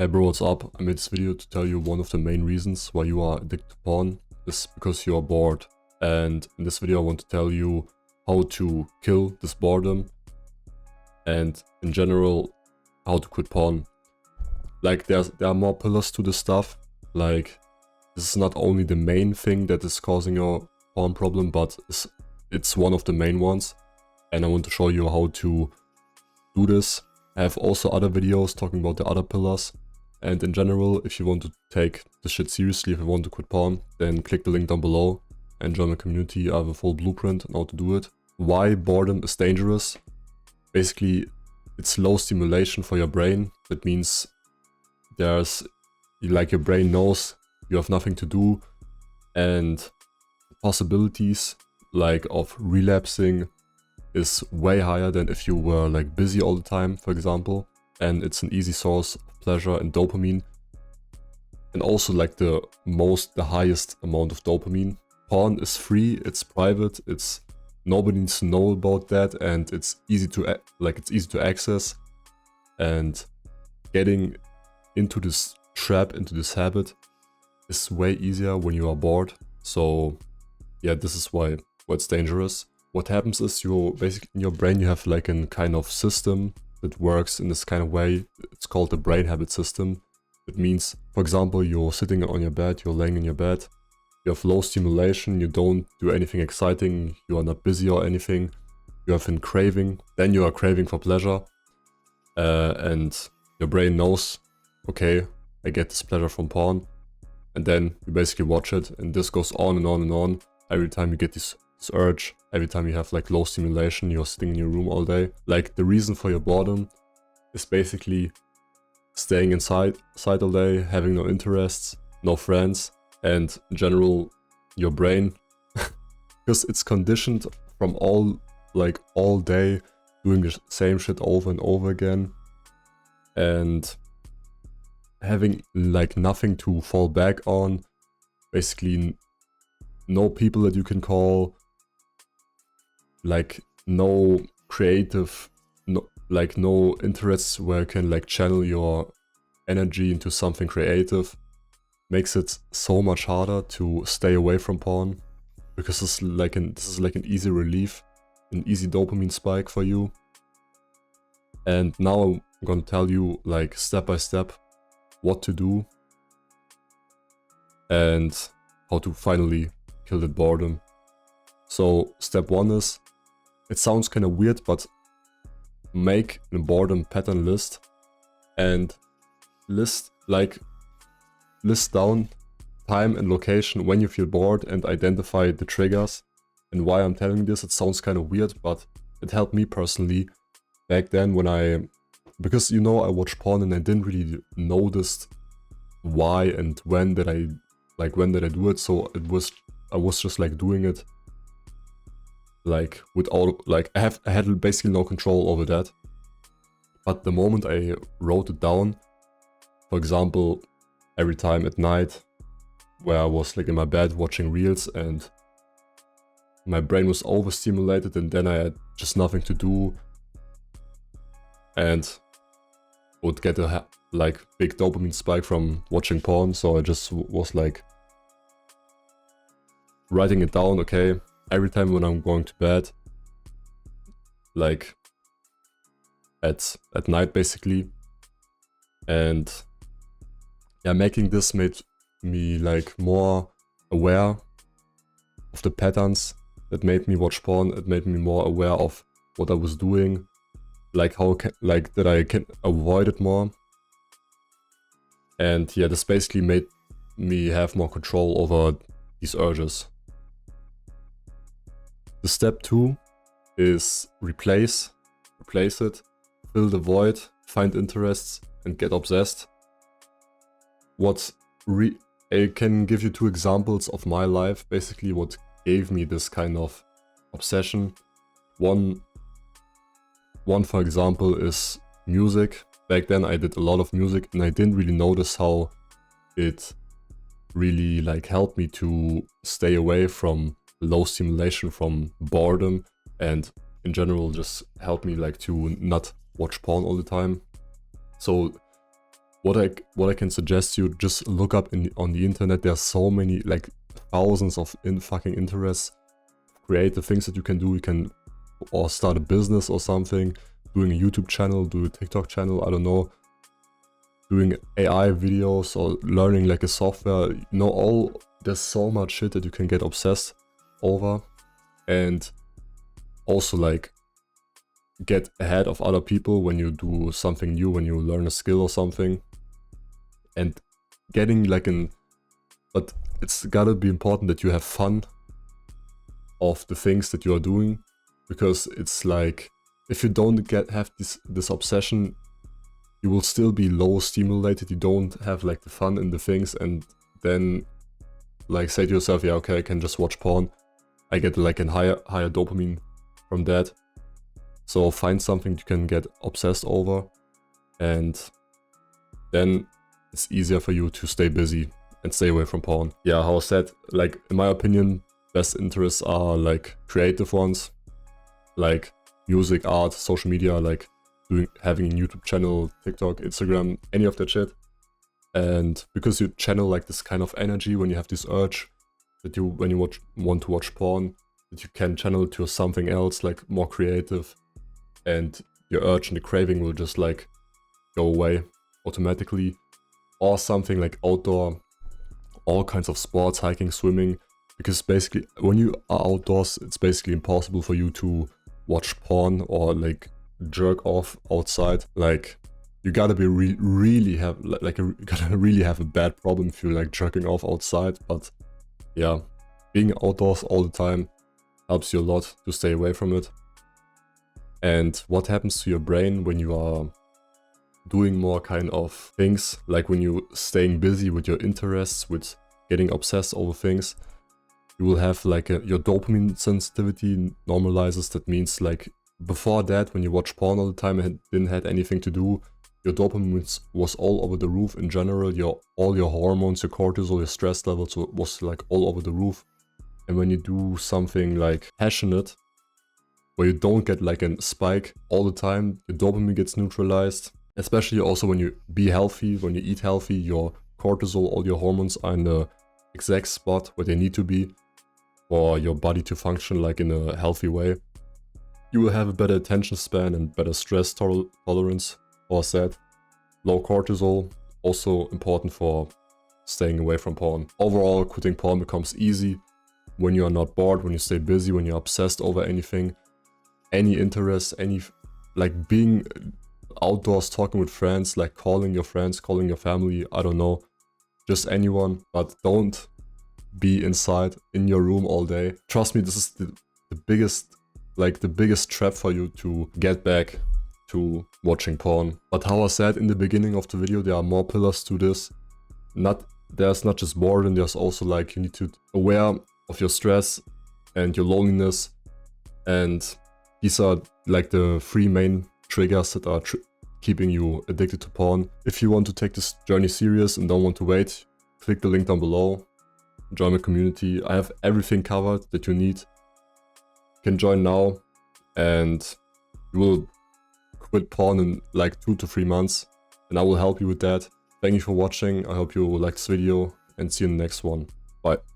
Hey bro, what's up? I made this video to tell you one of the main reasons why you are addicted to porn is because you are bored. And in this video I want to tell you how to kill this boredom and in general how to quit porn. Like there are more pillars to this stuff. Like this is not only the main thing that is causing your porn problem, but it's one of the main ones. And I want to show you how to do this. I have also other videos talking about the other pillars. And in general, if you want to take this shit seriously, if you want to quit porn, then click the link down below and join my community. I have a full blueprint on how to do it. Why boredom is dangerous? Basically, it's low stimulation for your brain. That means your brain knows you have nothing to do, and possibilities like of relapsing is way higher than if you were like busy all the time, for example. And it's an easy source of pleasure and dopamine, and also like the highest amount of dopamine. Porn is free, it's private, nobody needs to know about that, and it's easy to access. And getting into this trap, into this habit, is way easier when you are bored. So yeah, this is why it's dangerous. What happens is basically in your brain you have like a kind of system that works in this kind of way. It's called the brain habit system. It means, for example, you're sitting on your bed, you're laying in your bed, you have low stimulation, you don't do anything exciting, you are not busy or anything, you have a craving, then you are craving for pleasure, and your brain knows, okay, I get this pleasure from porn, and then you basically watch it, and this goes on and on and on. Every time you get this urge, every time you have like low stimulation, you're sitting in your room all day. Like the reason for your boredom is basically staying inside all day, having no interests, no friends, and in general your brain, because it's conditioned from all day doing the same shit over and over again, and having like nothing to fall back on, basically no people that you can call, like no creative, no interests where you can like channel your energy into something creative, makes it so much harder to stay away from porn, because this is like an easy relief, an easy dopamine spike for you. And now I'm gonna tell you like step by step what to do and how to finally kill that boredom. So step one is, it sounds kind of weird, but make a boredom pattern list and list down time and location when you feel bored, and identify the triggers. And why I'm telling this, it sounds kind of weird, but it helped me personally back then because I watched porn and I didn't really notice why and when did I do it. So I was just like doing it like without, like I had basically no control over that. But the moment I wrote it down, for example, every time at night where I was like in my bed watching reels and my brain was overstimulated, and then I had just nothing to do and would get a like big dopamine spike from watching porn. So I just was like writing it down, okay, every time when I'm going to bed, like at night basically. And yeah, making this made me like more aware of the patterns that made me watch porn. It made me more aware of what I was doing, like that I can avoid it more. And yeah, this basically made me have more control over these urges. The step two is replace it, fill the void, find interests, and get obsessed. I can give you two examples of my life, basically what gave me this kind of obsession. One for example is music. Back then I did a lot of music and I didn't really notice how it really like helped me to stay away from low stimulation, from boredom, and in general just helped me like to not watch porn all the time. So what I can suggest you, just look up on the internet. There's so many, like thousands of fucking interests, creative things that you can do. You can or start a business or something, doing a YouTube channel, do a TikTok channel, I don't know, doing AI videos or learning like a software, you know, there's so much shit that you can get obsessed over, and also like get ahead of other people when you do something new, when you learn a skill or something, and getting like but it's gotta be important that you have fun of the things that you are doing, because it's like, if you don't have this obsession, you will still be low stimulated, you don't have like the fun in the things, and then like say to yourself, yeah, okay, I can just watch porn, I get like a higher dopamine from that. So find something you can get obsessed over, and then it's easier for you to stay busy and stay away from porn. Yeah, how I said, like in my opinion, best interests are like creative ones, like music, art, social media, like having a YouTube channel, TikTok, Instagram, any of that shit. And because you channel like this kind of energy when you have this urge that when you want to watch porn, that you can channel it to something else, like more creative, and your urge and the craving will just like go away automatically. Or something like outdoor, all kinds of sports, hiking, swimming, because basically when you are outdoors, it's basically impossible for you to watch porn or like jerk off outside. Like you gotta be really have you gotta really have a bad problem if you're like jerking off outside. But yeah, being outdoors all the time helps you a lot to stay away from it. And what happens to your brain when you are doing more kind of things, like when you're staying busy with your interests, with getting obsessed over things, you will have like your dopamine sensitivity normalizes. That means like before that, when you watch porn all the time and didn't have anything to do, your dopamine was all over the roof in general. All your hormones, your cortisol, your stress levels was like all over the roof. And when you do something like passionate, where you don't get like a spike all the time, your dopamine gets neutralized. Especially also when you be healthy, when you eat healthy, your cortisol, all your hormones are in the exact spot where they need to be for your body to function like in a healthy way. You will have a better attention span and better stress tolerance. Or said, low cortisol, also important for staying away from porn. Overall, quitting porn becomes easy when you are not bored, when you stay busy, when you're obsessed over anything, any interest, like being outdoors, talking with friends, like calling your friends, calling your family, I don't know, just anyone, but don't be inside in your room all day. Trust me, this is the biggest trap for you to get back to watching porn. But how I said in the beginning of the video, there are more pillars to this. There's not just boredom, there's also like you need to be aware of your stress and your loneliness, and these are like the 3 main triggers that are keeping you addicted to porn. If you want to take this journey serious and don't want to wait, click the link down below, join my community. I have everything covered that you need. You can join now and you will quit porn in like 2 to 3 months, and I will help you with that. Thank you for watching. I hope you liked this video and see you in the next one. Bye.